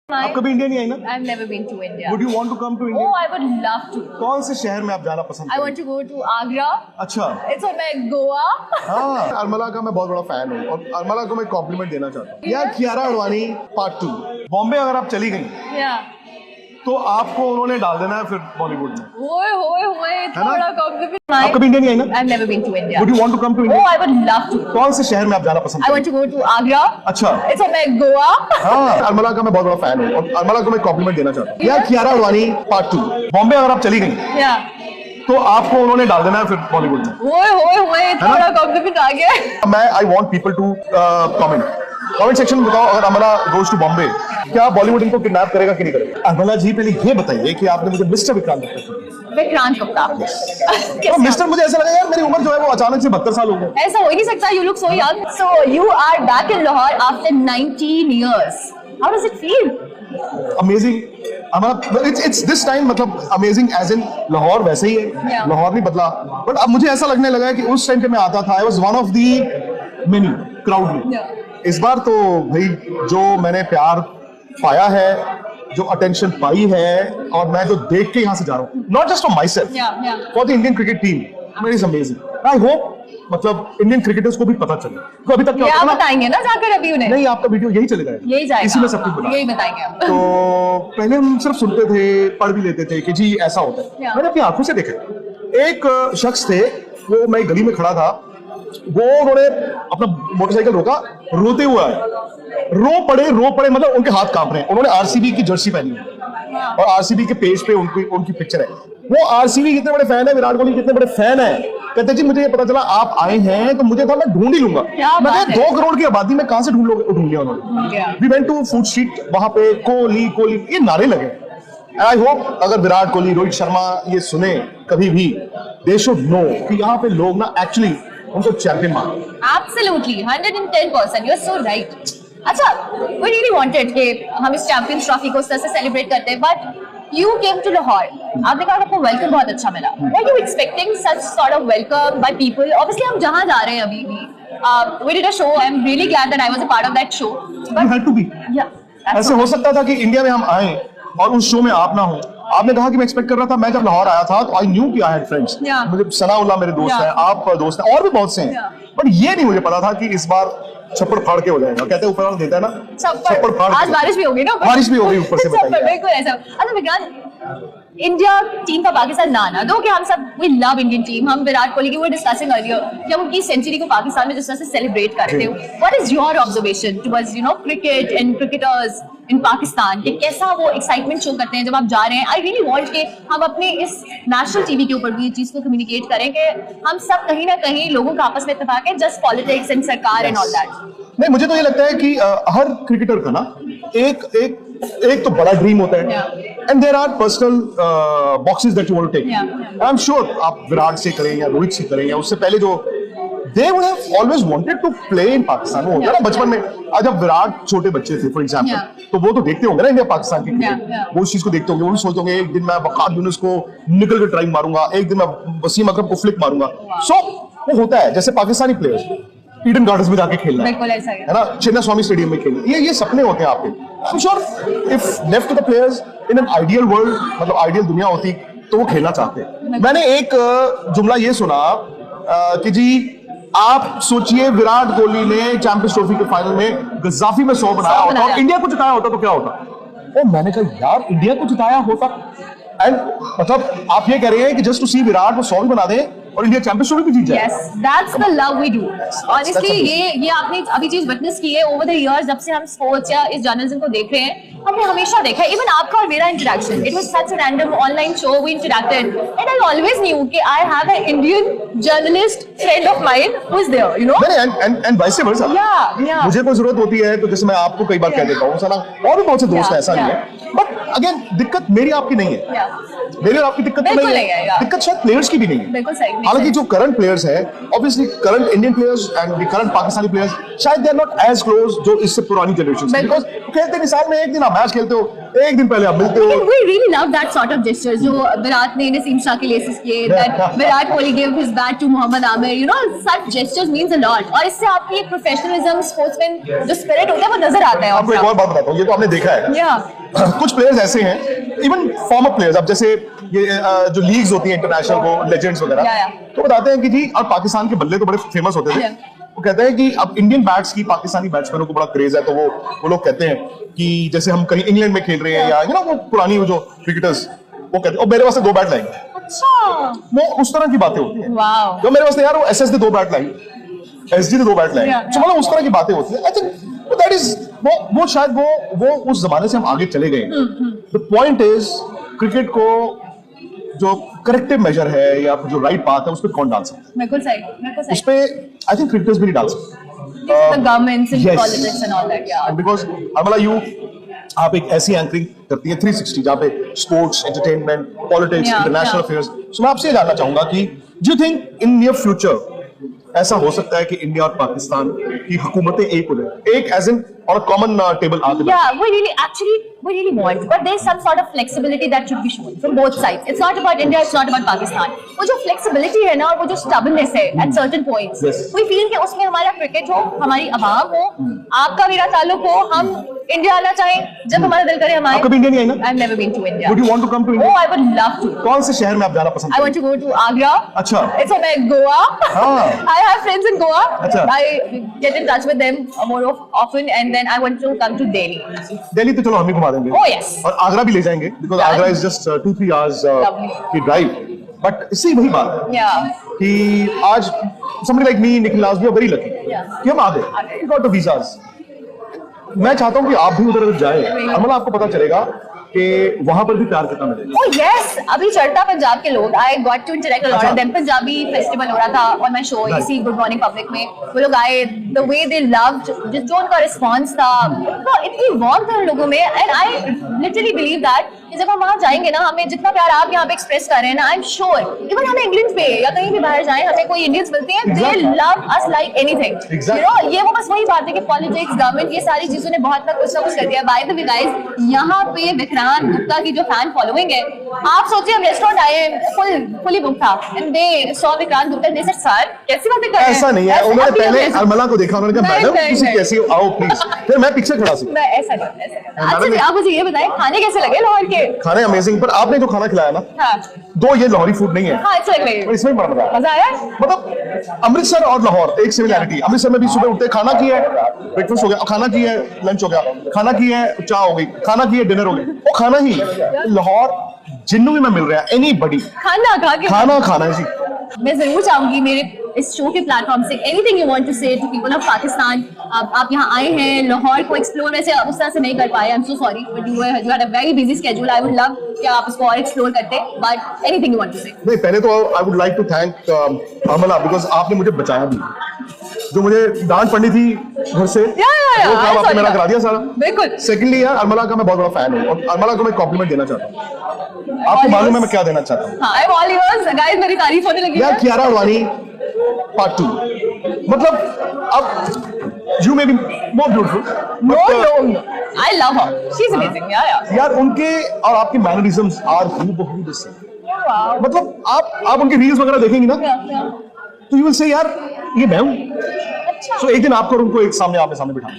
आप कभी इंडिया नहीं आई ना? I've never been to India. Would you want to come to India? Oh, I would love to. कौन से शहर में आप जाना पसंद I want to go to Agra. अच्छा It's on my Goa. हाँ, अरमला का मैं बहुत बड़ा फैन हूँ और अरमला को मैं कॉम्प्लीमेंट देना चाहता हूँ यार। कियारा आडवाणी पार्ट 2 बॉम्बे अगर आप चली गई Yeah. तो आपको उन्होंने डाल देना है फिर बॉलीवुड में। होए थोड़ा compliment. आप कभी इंडिया नहीं आई ना? I've never been to India. Would you want to come to India? Oh, I would love to. कौन से शहर में आप जाना पसंद I want to go to Agra. अच्छा It's on my Goa. हाँ, अरमला का मैं बहुत बड़ा फैन हूँ और अरमला को मैं कॉम्प्लीमेंट देना चाहता हूँ यार। कियारा आडवाणी पार्ट 2 बॉम्बे अगर आप चली गई Yeah. तो आपको उन्होंने डाल देना है फिर बॉलीवुड में। होए थोड़ा compliment आ गया. मैं I want people to comment section में बताओ, अगर अमला गोज टू बॉम्बे क्या बॉलीवुड इनको किडनैप करेगा कि नहीं करेगा? अमला जी पहले ये बताइए कि आपने मुझे मिस्टर विक्रांत विक्रांत गुप्ता. तो मिस्टर मुझे ऐसा लगा यार मेरी उम्र जो है वो अचानक से 72 साल हो गई। ऐसा हो ही नहीं सकता. You look so young. So you are back in Lahore after 19 years. How does it feel? Amazing अमला, इट्स दिस टाइम मतलब अमेजिंग एज इन लाहौर वैसे ही है। Yeah. लाहौर नहीं बदला, बट अब मुझे ऐसा लगने लगा है कि उस टाइम पे मैं आता था I was one of the many crowd में। Yeah. इस बार तो भाई जो मैंने प्यार पाया है, जो अटेंशन पाई है और मैं जो देख के यहाँ से जा रहा हूँ, not just for my self, Yeah. For the Indian cricket team, it is amazing. I hope मतलब इंडियन क्रिकेटर्स को भी पता चले। तो अभी तक क्या ये होता आप है ना, बताएंगे ना जाकर अभी उन्हें. नहीं आपका वीडियो यही चलेगा, यही जाएगा. इसी में सब कुछ बता। यही बताएंगे आप. तो पहले हम सिर्फ सुनते थे, पढ़ भी लेते थे कि जी ऐसा होता है। Yeah. मैंने अपनी आंखों से देखा, एक शख्स थे, वो मैं गली में खड़ा था, वो उन्होंने अपना मोटरसाइकिल रोका, रोते हुए आए, रो पड़े मतलब उनके हाथ कांप रहे हैं। उन्होंने आरसीबी की जर्सी पहनी है और आरसीबी के पेज पे उनकी पिक्चर है। वो आरसीबी कितने बड़े फैन है, विराट कोहली कितने बड़े फैन है। कहते जी मुझे ये पता चला आप आए हैं तो मुझे था मैं ढूंढ ही लूंगा। मैं 2 करोड़ की आबादी में कहां से ढूंढ लिया उन्होंने। We went to food street, वहां पे कोहली ये नारे लगे। आई होप अगर विराट कोहली, रोहित शर्मा ये सुने कभी भी, दे शुड नो कि यहाँ पे लोग ना एक्चुअली उनको चैंपियन मानते हैं। Absolutely, 110%. You're so right. अच्छा, we really wanted कि हम इस चैंपियंस ट्रॉफी को इस तरह से सेलिब्रेट करते हैं, but you came to Lahore. आपने कहा आपको वेलकम बहुत अच्छा मिला. Were you expecting such sort of welcome by people? Obviously हम जहाँ जा रहे हैं अभी भी, we did a show. I'm really glad that I was a part of that show. You had to be. Yeah. that's ऐसे so हो सकता था कि इंडिया में हम आए और उस शो में आप ना हो। आपने कहा कि मैं एक्सपेक्ट कर रहा था, मैं जब लाहौर आया था तो आई न्यू कि आई हैड फ्रेंड्स। Yeah. मुझे सनाउल्लाह मेरे दोस्त Yeah. हैं, आप दोस्त हैं और भी बहुत से हैं, Yeah. बट ये नहीं मुझे पता था कि इस बार छप्पड़ फाड़ के हो जाएगा। कहते हैं ऊपर वाला देता है ना, छप्पड़ फाड़ आज के। बारिश भी होगी ना? बारिश भी होगी ऊपर से, बताइए। बिल्कुल ऐसा. अच्छा विक्रांत, इंडिया टीम का पाकिस्तान ना आना, दो कि हम सब वी लव इंडियन टीम, हम विराट कोहली की वो डिस्कसिंग अर्लियर कि हम उनकी सेंचुरी को पाकिस्तान में जिस तरह से सेलिब्रेट करते हो, what is your observation towards cricket and cricketers in Pakistan, कि कैसा वो एक्साइटमेंट शो करते हैं जब आप जा रहे हैं? आई रियली वांट कि हम अपने इस नेशनल टीवी के ऊपर भी ये चीज को कम्युनिकेट करें कि हम सब कहीं ना कहीं लोगों का आपस में इत्तेफाक है, जस्ट पॉलिटिक्स एंड सरकार एंड ऑल दैट. नहीं, मुझे तो ये लगता है कि हर क्रिकेटर का ना एक तो बड़ा ड्रीम होता है, and there are personal boxes that you want to take. I am sure आप विराट से करें या रोहित से करें या उससे पहले जो they would have always wanted to play in Pakistan. वो होता है ना बचपन में, आज जब विराट छोटे बच्चे थे फॉर एग्जांपल, तो वो तो देखते होंगे ना इंडिया पाकिस्तान की क्रिकेट, वो उस चीज को देखते होंगे, वो भी सोचते होंगे एक दिन मैं वकास यूनुस को निकल कर ट्राई मारूंगा, एक दिन मैं वसीम अकरम को फ्लिक मारूंगा। सो वो होता है, जैसे पाकिस्तानी प्लेयर्स ईडन गार्डन्स में जाके खेलना है ना, चिन्ना स्वामी स्टेडियम में खेलना, ये सपने होते हैं आपके। I am sure if left to the players in an ideal world, मतलब आइडियल दुनिया होती तो वो खेलना चाहते हैं। मैंने एक जुमला ये सुना कि जी आप सोचिए विराट कोहली ने चैंपियंस ट्रॉफी के फाइनल में गद्दाफी में 100 बनाया होता और इंडिया को जिताया होता तो क्या होता? और मैंने कहा यार इंडिया को जिताया होता, एंड मतलब आप ये कह रहे हैं कि जस्ट टू सी विराट वो 100 भी बना दे और इंडिया चैंपियंस ट्रॉफी भी जीत जाए। Yes, that's the love we do. Honestly, ये आपने अभी चीज विटनेस की है ओवर द इयर्स, जब से हम स्पोर्ट्स या इस जर्नलिज्म को देख रहे हैं, हमने हमेशा देखा है, इवन आपका और मेरा interaction, it was such a random online show, we interacted and I always knew कि I have a Indian journalist friend of mine who is there, and vice versa. मुझे कोई जरूरत होती है तो जैसे मैं आपको कई बार कह देता हूँ सना, और भी बहुत से दोस्त हैं, ऐसा नहीं है, बट अगेन दिक्कत मेरी आपकी नहीं है, मेरी और आपकी दिक्कत तो नहीं है, दिक्कत शायद प्लेयर्स की भी नहीं है। हालांकि जो करंट प्लेयर्स हैं, obviously current Indian players and the current Pakistani players शायद they are not as close जो इससे पुरानी जनरेशन, बिकॉज़ खेलते नहीं, साल में एक दिन आप मैच खेलते हो, एक दिन पहले आप मिलते हो। We really love that sort of gestures जो विराट ने नसीम शाह के लिए किए, that Virat Kohli gave his bat to Mohammad Aamir, such gestures means a lot, और इससे आपकी एक प्रोफेशनलिज्म, स्पोर्ट्समैन जो स्पिरिट होता है वो नजर आता है। आपको एक और बात बताता हूँ, ये तो आपने देखा है, कुछ प्लेयर्स ऐसे हैं, इवन फॉर्मर प्लेयर्स, अब जैसे ये जो लीग्स होती हैं इंटरनेशनल वो लेजेंड्स वगैरह, तो बताते हैं कि जी, और पाकिस्तान के बल्ले तो बड़े फेमस होते थे, वो कहते हैं कि अब इंडियन बैट्स की पाकिस्तानी बैट्समैनों को बड़ा क्रेज है, तो वो लोग कहते हैं कि जैसे हम कहीं इंग्लैंड में खेल रहे हैं या वो पुरानी वो जो क्रिकेटर्स, वो कहते हैं और मेरे वास्ते 2 बैट लाएंगे। अच्छा, वो उस तरह की बातें होती हैं। वाओ, तो मेरे वास्ते यार वो एसएस ने 2 बैट लाई, एसजी ने 2 बैट लाए, तो मतलब उस तरह की बातें होती है। आई थिंक दैट इज वो शायद वो उस जमाने से हम आगे चले गए। द पॉइंट इज क्रिकेट को जो करेक्टिव मेजर है या जो राइट पाथ है उस पर कौन डाल सकता है? बिल्कुल सही। उस पे आई थिंक क्रिकेटर्स भी नहीं डाल सकते। The governments and Yes. politics and all that, yeah. Because आप एक ऐसी एंकरिंग करती है 360 जहाँ पे sports, entertainment, politics, Yeah, international yeah. Affairs. So मैं आपसे ये जानना चाहूंगा कि do you think in near future ऐसा हो सकता है कि इंडिया और पाकिस्तान की हुकूमतें एक हो जाए, एक एज इन और कॉमन टेबल आके बैठे? Yeah, we really want, but there's some sort of flexibility that should be shown from both sides. It's not about India, it's not about Pakistan. वो जो flexibility है ना, और वो जो stubbornness है at certain points, Yes. we feel कि उसमें हमारा क्रिकेट हो, हमारी आवाम हो, आपका मेरा ताल्लुक हो, हम इंडिया आना चाहें, जब हमारा दिल करे हम आए। आप कभी इंडिया नहीं आई ना? I've never been to India. Would you want to come to Oh, India? I would love to. कौन से शहर में आप जाना पसंद I करें? want to go to Agra. अच्छा। It's on Goa. हाँ। I have friends in Goa. अच्छा। I get in touch with them more often, and then I want to come to Delhi. Delhi तो चलो हम ही घुमा देंगे। Oh, yes. और आगरा भी ले जाएंगे, because Yeah. Agra is just 2-3 hours Lovely. की ड्राइव। बट इससे वही बात है Yeah. कि आज somebody like me, Nikhil Nas, we are very lucky Yeah. कि हम आ गए, we got the visas। मैं चाहता हूँ कि आप भी उधर जाए, मतलब आपको पता चलेगा कि वहां पर भी प्यार कितना मिलेगा। Oh yes, अभी चढ़ता पंजाब के लोग, I got to interact a lot अच्छा। of them. पंजाबी फेस्टिवल हो रहा था on my show, Right. इसी Good Morning Public में, वो लोग आए, the way they loved, जो उनका रिस्पॉन्स था, उनका इतनी वार्मथ है उन लोगों में, and I literally believe that कि जब हम वहाँ जाएंगे ना, हमें जितना प्यार आप यहाँ पे एक्सप्रेस कर रहे हैं ना, I'm sure, even हमें इंग्लैंड पे या कहीं भी बाहर जाएं, हमें कोई इंडियंस मिलते हैं, they Exactly. love us like anything. Exactly. You know, ये वो बस वही बात है कि पॉलिटिक्स, गवर्नमेंट, ये सारी चीजों ने बहुत ना कुछ कर दिया। By the way guys, यहाँ पे विक्रांत गुप्ता की जो फैन फॉलोइंग है, आप सोचिए हम रेस्टोरेंट आए, fully booked था, and they saw Vikrant Gupta, they said sir कैसी बातें कर रहे हैं? ऐसा नहीं है, उन्होंने पहले अरमला को देखा, उन्होंने कहा नहीं, मैडम नहीं, तुम नहीं। कैसी हो, आओ प्लीज, फिर मैं पीछे खड़ा सी। मैं ऐसा नहीं। अच्छा मैडम जी, आप मुझे ये बताएं खाने कैसे लगे लाहौर के? खाने अमेजिंग, पर आपने जो खाना खिलाया ना, हाँ 2 ये लाहौरी फूड नहीं है, हाँ, it's like पर इसमें बड़ा मजा आया। मजा आया? मतलब अमृतसर और लाहौर एक सिमिलैरिटी, अमृतसर में भी सुबह उठते खाना की है, ब्रेकफास्ट हो गया, खाना की है, लंच हो गया, खाना की है, चाय हो गई, खाना की है, डिनर हो गया, वो खाना ही। लाहौर जिन्नू भी मैं मिल रहा है, एनीबॉडी खाना खा के खाना खाना है जी। मैं जरूर चाहूंगी मेरे इस शो के प्लेटफॉर्म से anything you want to say to people of Pakistan. आप यहाँ आए हैं, लाहौर को एक्सप्लोर वैसे उस तरह से नहीं कर पाए, I am so sorry, but you had a very busy schedule. I would love कि आप इसको और एक्सप्लोर करते, but anything you want to say. नहीं, पहले तो I would like to thank Amla, because आपने मुझे बचाया भी, जो मुझे डांट पड़नी थी घर से वो काम आपने मेरा करा दिया सारा। बिल्कुल। सेकेंडली यार अरमला का मैं बहुत बड़ा फैन हूँ, और अरमला को मैं कॉम्प्लीमेंट देना चाहता हूँ। आपको मालूम है मैं क्या देना चाहता हूँ? हाँ, I am all yours guys, मेरी तारीफ होने लगी यार है। कियारा अडवाणी पार्ट 2, मतलब अब you may be more beautiful, No, I love her. She's amazing. Yeah. यार उनके और आपके मैनरिज्म्स आर हूबहू द सेम। Wow. मतलब आप उनकी रील्स वगैरह देखेंगी ना, Yeah. तो यू विल से यार ये मैं हूँ। अच्छा। सो एक दिन आपको और उनको एक सामने आमने सामने बिठा,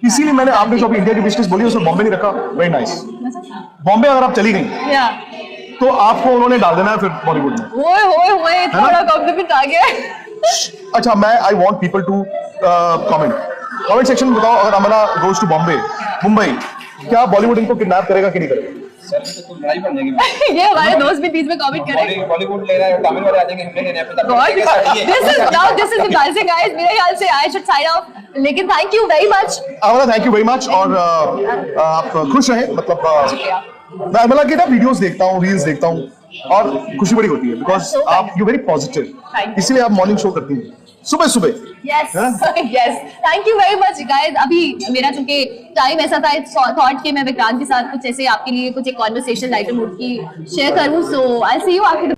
इसीलिए मैंने आपने जो अभी इंडिया की बिजनेस बोली उसमें बॉम्बे नहीं रखा। Very nice. बॉम्बे अगर आप चली गई Yeah. तो आपको उन्होंने डाल देना है फिर बॉलीवुड में। ओए थोड़ा कॉम्प्लीमेंट आ गया। अच्छा, मैं I want people to comment section में बताओ, अगर अमला गोज टू बॉम्बे, मुंबई, क्या बॉलीवुड इनको किडनैप करेगा कि नहीं करेगा? सर तो लड़ाई बन जाएगी। ये हमारे दोस्त भी बीच में कमेंट करें। बॉलीवुड ले रहा है, तमिल वाले आ जाएंगे, हिंदी लेने पे God, this is embarrassing guys. मेरे ख्याल से I should sign off. लेकिन थैंक यू वेरी मच। अमला थैंक यू वेरी मच, और आप खुश रहें। मतलब मैं अमला की ना वीडियोस देखता हूँ, रील्स देखता हूँ, और खुशी बड़ी होती है, बिकॉज आप यू वेरी पॉजिटिव, इसलिए आप मॉर्निंग शो करती हैं सुबह सुबह। Yes, yes. Thank you very much, guys. अभी मेरा चूंकि टाइम ऐसा था, थॉट कि मैं विक्रांत के साथ कुछ ऐसे आपके लिए कुछ एक कॉन्वर्सेशन लाइटर मूड की शेयर करूँ, so I'll see you after the